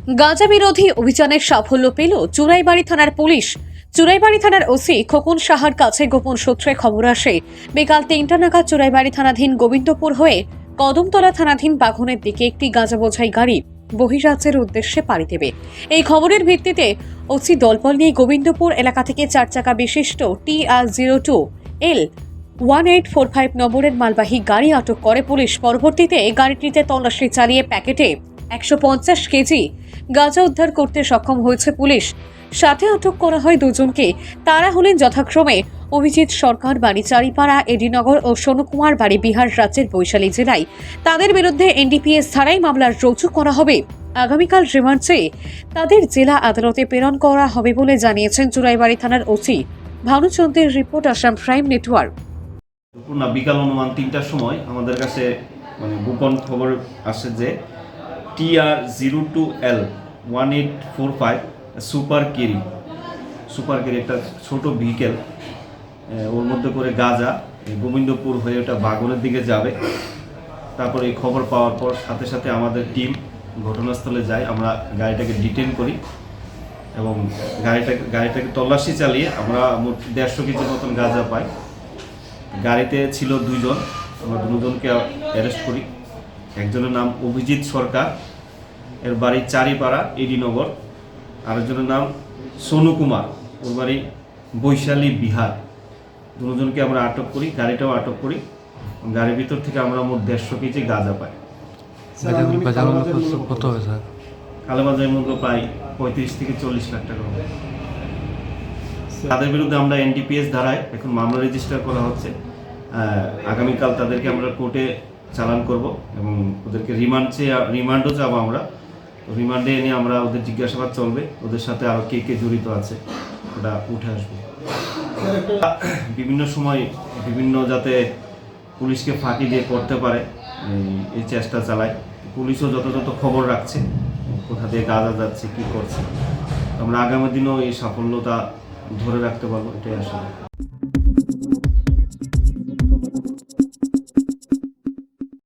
গাঁজা বিরোধী অভিযানের সাফল্য পেল চুরাইবাড়ি থানার পুলিশ। চুরাইবাড়ি থানার ওসি খোকন সাহার কাছে গোপন সূত্রে খবর আসে বিকাল ৩টা নাগাদ চুরাইবাড়ি থানাধীন গোবিন্দপুর হয়ে কদমতলা থানাধীন বাঘনের দিকে একটি গাঁজা বোঝাই গাড়ি বহিরাজ্যের উদ্দেশ্যে পাড়ি দেবে। এই খবরের ভিত্তিতে ওসি দলবল নিয়ে গোবিন্দপুর এলাকা থেকে 4 চাকা বিশিষ্ট TR02L 1845 নম্বরের মালবাহী গাড়ি আটক করে পুলিশ। পরবর্তীতে গাড়িটিতে তল্লাশি চালিয়ে প্যাকেটে 150 কেজি গাঁজা উদ্ধার করতে সক্ষম হয়েছে পুলিশ। সাথে আটক করা হয় দুজনকে। তারা হলেন যথাক্রমে অভিজিৎ সরকার বাড়ি চারিপাড়া, এডিনগর ও সোনুকুমার বাড়ি বিহার রাজ্যের বৈশালী জেলায়। তাদের বিরুদ্ধে NDPS ধারায় মামলা রুজু করা হবে। আগামীকাল রিমান্ড চেয়ে তাদের জেলা আদালতে প্রেরণ করা হবে বলে জানিয়েছেন চুরাইবাড়ি থানার ওসি ভানুচন্দ্রের রিপোর্ট, আসাম প্রাইম নেটওয়ার্ক। বিকাল অনুমান 3টার সময় আমাদের কাছে গোপন খবর আসে যে TR02L 1845 সুপার কেরি একটা ছোট ভেহিকেল, ওর মধ্যে করে গাঁজা গোবিন্দপুর হয়ে ওটা বাগনের দিকে যাবে। তারপর এই খবর পাওয়ার পর সাথে সাথে আমাদের টিম ঘটনাস্থলে যায়। আমরা গাড়িটাকে ডিটেন করি এবং গাড়িটাকে তল্লাশি চালিয়ে আমরা মোট 150 কেজির মতন গাঁজা পাই। গাড়িতে ছিল 2 জন, আমরা 2 জনকে অ্যারেস্ট করি। একজনের নাম অভিজিৎ সরকার, এর বাড়ি চারিপাড়া, এডিনগর। আরেকজনের নাম সোনু কুমার, ওর বাড়ি বৈশালী বিহার। 2 জনকে আমরা আটক করি, গাড়িটাও আটক করি। গাড়ির ভিতর থেকে আমরা মোট 150 কেজি গাঁজা পাই। কালোবাজারের মূল্য প্রায় 35 থেকে 40 লাখ টাকা হবে। তাদের বিরুদ্ধে আমরা NDPS ধারায় এখন মামলা রেজিস্টার করা হচ্ছে। আগামীকাল তাদেরকে আমরা কোর্টে চালান করব এবং ওদেরকে রিমান্ডও যাবো। আমরা রিমান্ডে এনে আমরা ওদের জিজ্ঞাসাবাদ চলবে, ওদের সাথে আরও কে কে জড়িত আছে ওটা উঠে আসবে। বিভিন্ন সময় বিভিন্ন যাতে পুলিশকে ফাঁকি দিয়ে করতে পারে এই চেষ্টা চালায়। পুলিশও যথাযথ খবর রাখছে কোথা দিয়ে গাঁজা যাচ্ছে, কী করছে। আমরা আগামী দিনেও এই সাফল্যতা ধরে রাখতে পারবো, এটাই আশা।